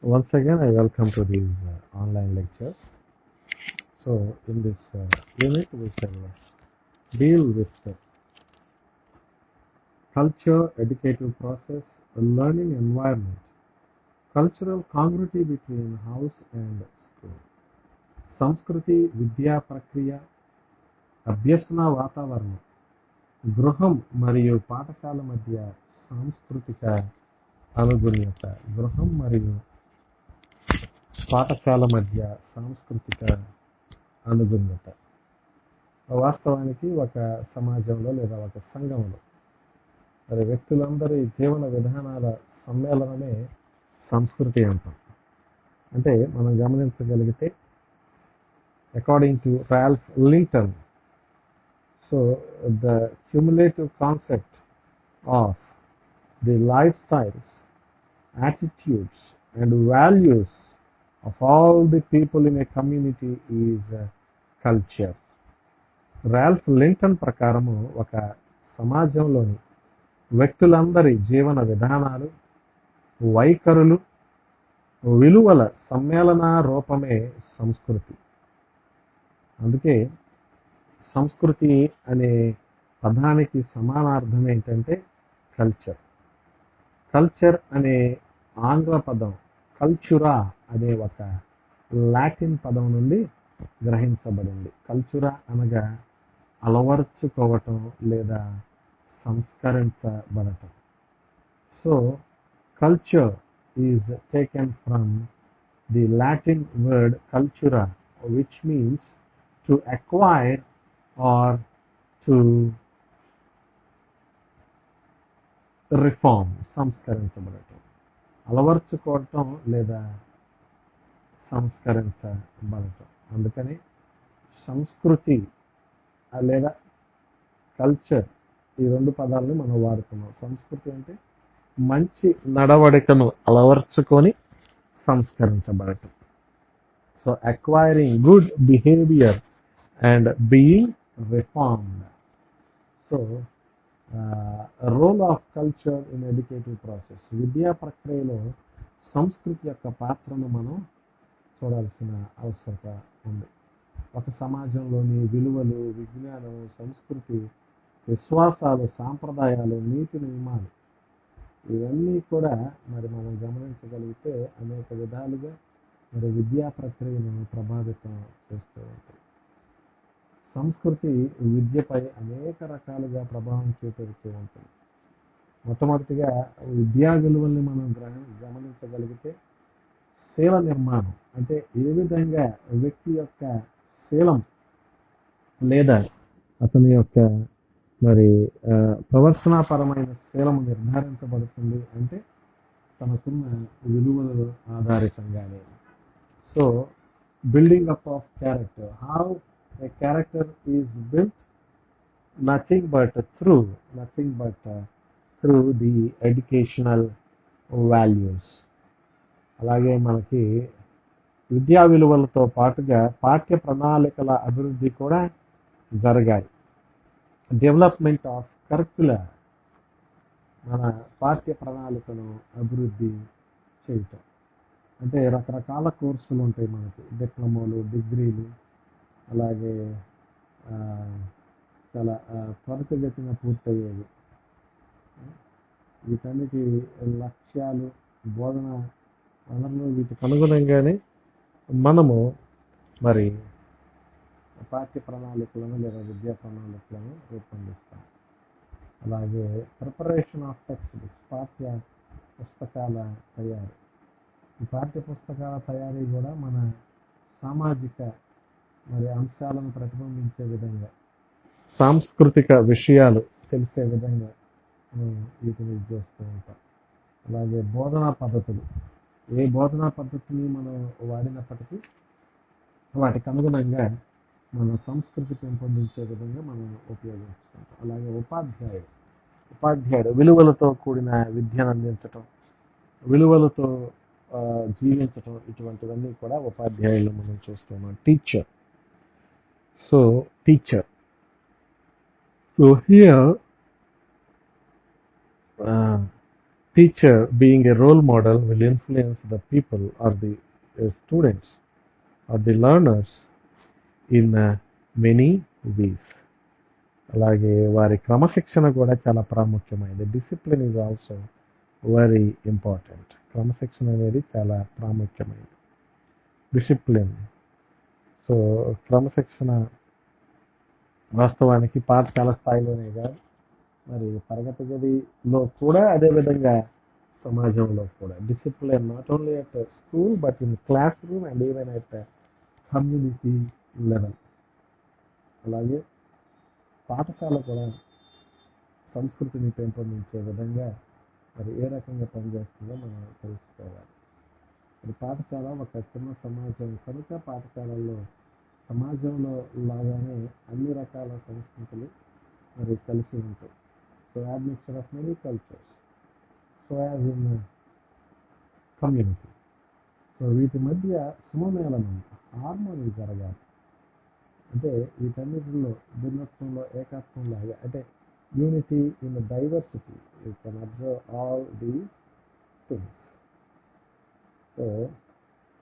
Once again, I welcome to these online lectures. So, in this unit, we shall deal with the culture, educative process, learning environment, cultural congruity between house and school, సంస్కృతి విద్యా ప్రక్రియ, అభ్యసన వాతావరణం, గృహం మరియు పాఠశాల మధ్య సాంస్కృతిక అనుగుణ్యత, గృహం మరియు పాఠశాల మధ్య సాంస్కృతిక అనుగుణ్యత. వాస్తవానికి ఒక సమాజంలో లేదా ఒక సంఘంలో మరి వ్యక్తులందరి జీవన విధానాల సమ్మేళనమే సంస్కృతి అంటాం. అంటే మనం గమనించగలిగితే according to Ralph Linton, so the cumulative concept of the life styles, attitudes and values of all the people in a community is culture. Ralph Linton ప్రకారము ఒక సమాజంలోని వ్యక్తులందరి జీవన విధానాలు, వైఖరులు, విలువల సమ్మేళన రూపమే సంస్కృతి. అందుకే సంస్కృతి అనే పదానికి సమానార్థం ఏంటంటే కల్చర్. కల్చర్ అనే ఆంగ్ల పదం కల్చురా అనే ఒక లాటిన్ పదం నుండి గ్రహించబడింది. కల్చురా అనగా అలవర్చుకోవటం లేదా సంస్కరించబడటం. So culture is taken from the Latin word cultura, which means to acquire or to reform, సంస్కరించబడటం, అలవర్చుకోవటం లేదా సంస్కరించబడటం. అందుకని సంస్కృతి లేదా కల్చర్ ఈ రెండు పదాలను మనం వాడుతున్నాం. సంస్కృతి అంటే మంచి నడవడికను అలవర్చుకొని సంస్కరించబడటం. So acquiring good behaviour and being reformed. So role of culture in educative process, విద్యా ప్రక్రియలో సంస్కృతి యొక్క పాత్రను మనం చూడాల్సిన అవసరత ఉంది. ఒక సమాజంలోని విలువలు, విజ్ఞానం, సంస్కృతి, విశ్వాసాలు, సాంప్రదాయాలు, నీతి నియమాలు ఇవన్నీ కూడా మరి మనం గమనించగలిగితే అనేక విధాలుగా మరి విద్యా ప్రక్రియను ప్రభావితం చేస్తూ ఉంటాయి. సంస్కృతి విద్యపై అనేక రకాలుగా ప్రభావం చూపెడుతూ ఉంటుంది. మొట్టమొదటిగా విద్యా విలువల్ని మనం గమనించగలిగితే శీల నిర్మాణం, అంటే ఏ విధంగా వ్యక్తి యొక్క శీలం లేదా అతని యొక్క మరి ప్రవర్తనాపరమైన శీలము నిర్ధారించబడుతుంది అంటే తనకున్న విలువల ఆధారితంగానే. So building up of character, how a character is built, nothing but through the educational values. అలాగే మనకి విద్యా విలువలతో పాటుగా పాఠ్య ప్రణాళికల అభివృద్ధి కూడా జరగాలి. డెవలప్మెంట్ ఆఫ్ కరిక్యులర్, మన పాఠ్య ప్రణాళికను అభివృద్ధి చేయటం. అంటే రకరకాల కోర్సులు ఉంటాయి మనకి, డిప్లొమాలు, డిగ్రీలు, అలాగే చాలా త్వరితగతిన పూర్తయ్యేవి. వీటన్నిటి లక్ష్యాలు, బోధన వనరులు, వీటికి అనుగుణంగానే మనము మరి పాఠ్య ప్రణాళికలను లేదా విద్యా ప్రణాళికలను రూపొందిస్తాం. అలాగే ప్రిపరేషన్ ఆఫ్ టెక్స్ట్ బుక్స్, పాఠ్య పుస్తకాల తయారీ. ఈ పాఠ్య పుస్తకాల తయారీ కూడా మన సామాజిక మరి అంశాలను ప్రతిబింబించే విధంగా, సాంస్కృతిక విషయాలు తెలిసే విధంగా వీటిని చేస్తూ ఉంటాం. అలాగే బోధనా పద్ధతులు, ఏ బోధనా పద్ధతిని మనం వాడినప్పటికీ వాటికి అనుగుణంగా మన సంస్కృతి పెంపొందించే విధంగా మనం ఉపయోగించుకుంటాం. అలాగే ఉపాధ్యాయుడు విలువలతో కూడిన విద్యను అందించటం, విలువలతో జీవించటం, ఇటువంటివన్నీ కూడా ఉపాధ్యాయులు మనం చూస్తున్నాం. Teacher, so here teacher being a role model will influence the people or the students or the learners in many ways. అలాగే వారి క్రమశిక్షణ కూడా చాలా ప్రాముఖ్యమైనది. Discipline is also very important. క్రమశిక్షణ అనేది చాలా ప్రాముఖ్యమైనది. డిసిప్లిన్. సో క్రమశిక్షణ వాస్తవానికి పాఠశాల స్థాయిలోనే కాదు, మరి తరగతి గదిలో కూడా, అదేవిధంగా సమాజంలో కూడా. Discipline not only at school but in class room and even at community level. అలాగే పాఠశాల కూడా సంస్కృతిని పెంపొందించే విధంగా మరి ఏ రకంగా పనిచేస్తుందో మనం తెలుసుకోవాలి. మరి పాఠశాల ఒక చిన్న సమాజం కనుక పాఠశాలల్లో సమాజంలో లాగానే అన్ని రకాల సంస్కృతులు మరి కలిసి ఉంటాయి. So admixture of many cultures, so as in community. సో వీటి మధ్య సమమేళనం, హార్మోనీ జరగాలి. అంటే వీటన్నిటిలో భిన్నత్వంలో ఏకత్వం లాగా, అంటే unity in diversity. You can observe all these things. So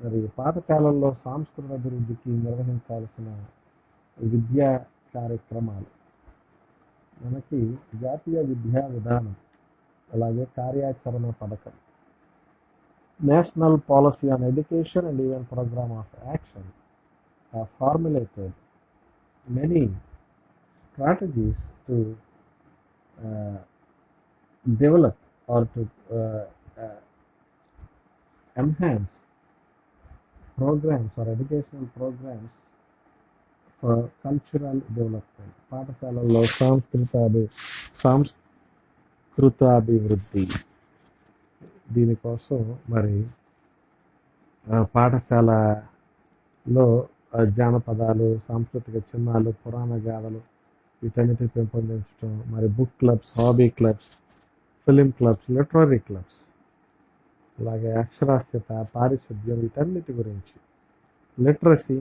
మరి పాఠశాలల్లో సాంస్కృతిక అభివృద్ధికి నిర్వహించాల్సిన విద్యా కార్యక్రమాలు మనకి జాతీయ విద్యా విధానం, అలాగే కార్యాచరణ పథకం, national policy on education and even programme of action have formulated many strategies to uh, develop or to uh, enhance programs or educational programs for cultural development. పాఠశాలల్లో సాంస్కృతాభివృద్ధి. దీనికోసం మరి పాఠశాలలో జానపదాలు, సాంస్కృతిక చిహ్నాలు, పురాణ గాథలు వీటన్నిటిని పెంపొందించడం, మరి book clubs, hobby clubs, film clubs, literary clubs, అలాగే అక్షరాస్యత, పారిశుద్ధ్యం వీటన్నిటి గురించి, లిటరసీ,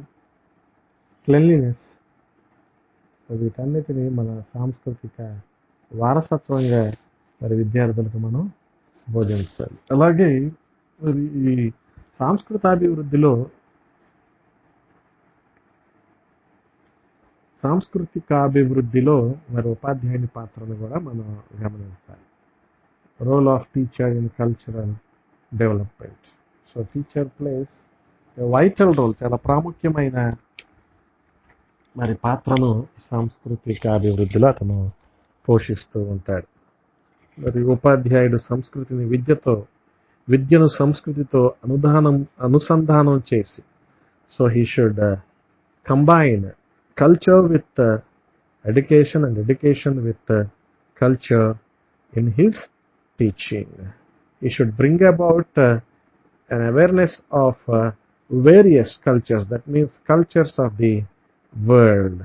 క్లెన్లీనెస్, వీటన్నిటిని మన సాంస్కృతిక వారసత్వంగా మరి విద్యార్థులకు మనం బోధించాలి. అలాగే మరి ఈ సాంస్కృతికాభివృద్ధిలో మరి ఉపాధ్యాయుని పాత్రను కూడా మనం గమనించాలి. Role of teacher in cultural development. So teacher plays vital role, చాలా ప్రాముఖ్యమైన మరి పాత్రను సాంస్కృతిక అభివృద్ధిలో అతను పోషిస్తూ ఉంటాడు. మరి ఉపాధ్యాయుడు విద్యను సంస్కృతితో అనుసంధానం చేసి, so he should combine culture with education and education with culture in his teaching. He should bring about an awareness of various cultures, that means cultures of the world.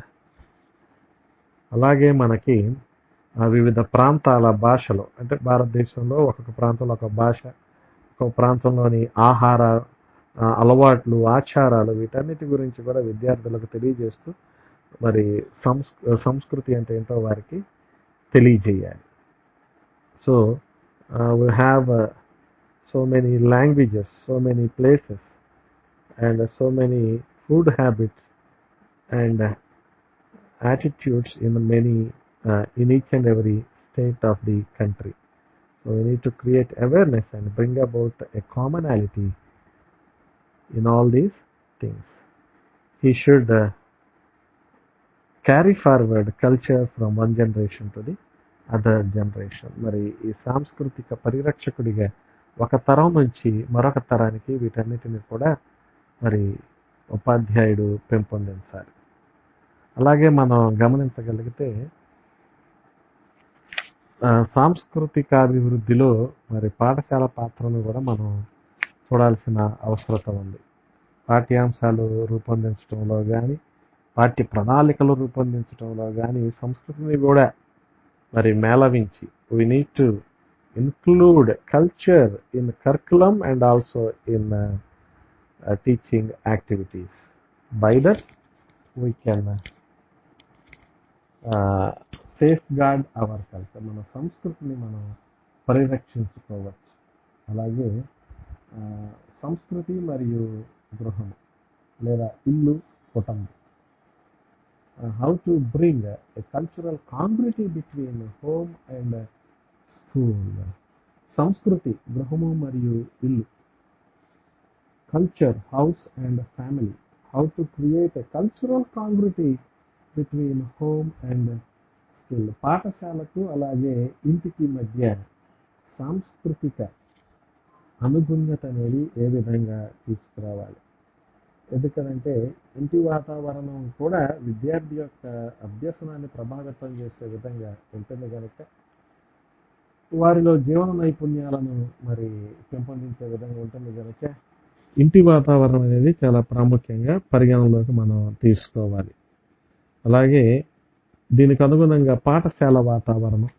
అలాగే మనకి వివిధ ప్రాంతాల భాషలు, అంటే భారతదేశంలో ఒక్కొక్క ప్రాంతంలో ఒక భాష, ఒక్కొక్క ప్రాంతంలోని ఆహార అలవాట్లు, ఆచారాలు వీటన్నిటి గురించి కూడా విద్యార్థులకు తెలియజేస్తూ మరి సంస్కృతి అంటే ఏంటో వారికి తెలియజేయాలి. So we have so many languages, so many places and so many food habits and attitudes in each and every state of the country. So we need to create awareness and bring about a commonality in all these things. He should carry forward culture from one generation to the other generation. మరి ఈ సాంస్కృతిక పరిరక్షకుడిగా ఒక తరం నుంచి మరొక తరానికి వీటన్నిటిని కూడా మరి ఉపాధ్యాయుడు పెంపొందించాలి. అలాగే మనం గమనించగలిగితే సాంస్కృతికాభివృద్ధిలో మరి పాఠశాల పాత్రను కూడా మనం చూడాల్సిన అవసరం ఉంది. పాఠ్యాంశాలు రూపొందించడంలో కానీ, పాఠ్య ప్రణాళికలు రూపొందించడంలో కానీ సంస్కృతిని కూడా మరి మేళవించి, we need to include culture in curriculum and also in teaching activities. By that we can safeguard our culture. మన సంస్కృతిని మనం పరిరక్షించుకోవచ్చు. అలాగే సంస్కృతి మరియు గృహం లేదా ఇల్లు, కుటుంబం. How to bring a cultural congruity between home and school. సంస్కృతి గృహము మరియు ఇల్లు. Culture house and family. How to create a cultural congruity between home and school. పాఠశాలకు అలాగే ఇంటికి మధ్య సాంస్కృతిక అనుగుణ్యత అనేది ఏ విధంగా తీసుకురావాలి. ఎందుకనంటే ఇంటి వాతావరణం కూడా విద్యార్థి యొక్క అభ్యసనాన్ని ప్రభావితం చేసే విధంగా ఉంటుంది కనుక వారిలో జీవన నైపుణ్యాలను మరి పెంపొందించే విధంగా ఉంటుంది కనుక ఇంటి వాతావరణం అనేది చాలా ప్రాముఖ్యంగా పరిగణనలోకి మనం తీసుకోవాలి. అలాగే దీనికి అనుగుణంగా పాఠశాల వాతావరణం,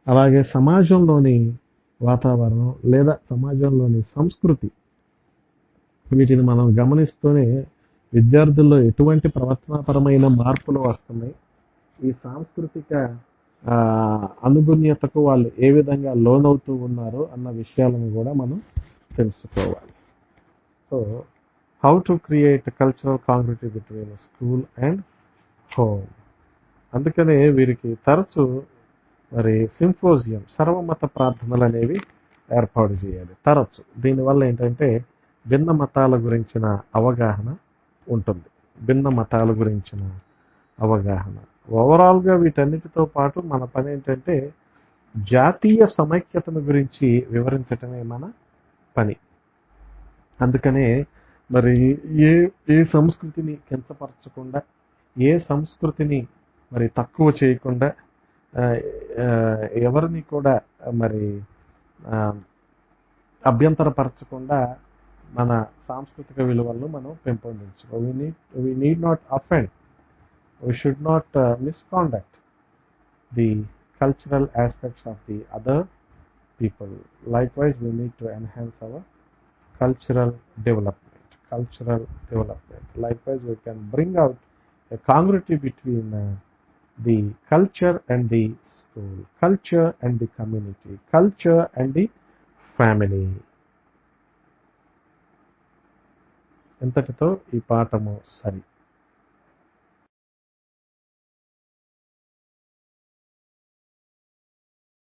అలాగే సమాజంలోని వాతావరణం లేదా సమాజంలోని సంస్కృతి, వీటిని మనం గమనిస్తూనే విద్యార్థుల్లో ఎటువంటి ప్రవర్తనాపరమైన మార్పులు వస్తున్నాయి, ఈ సాంస్కృతిక అనుగుణ్యతకు వాళ్ళు ఏ విధంగా లోనవుతూ ఉన్నారు అన్న విషయాలను కూడా మనం తెలుసుకోవాలి. So how to create cultural congruity between school and home. అందుకనే వీరికి తరచు మరి సింపోజియం, సర్వమత ప్రార్థనలు అనేవి ఏర్పాటు చేయాలి తరచు. దీనివల్ల ఏంటంటే భిన్న మతాల గురించిన అవగాహన ఉంటుంది. భిన్న మతాల గురించిన అవగాహన. ఓవరాల్గా వీటన్నిటితో పాటు మన పని ఏంటంటే జాతీయ సమైక్యతను గురించి వివరించటమే మన పని. అందుకనే మరి ఏ సంస్కృతిని కించపరచకుండా, ఏ సంస్కృతిని మరి తక్కువ చేయకుండా, ఎవరిని కూడా మరి అభ్యంతరపరచకుండా మన సాంస్కృతిక విలువలను మనం పెంపొందించుకోవాలి. we need not offend, we should not misconduct the cultural aspects of the other people. Likewise, we need to enhance our cultural development. Likewise, we can bring out a congruity between the culture and the school, culture and the community, culture and the family. ఇంతటితో ఈ పాఠము సరి.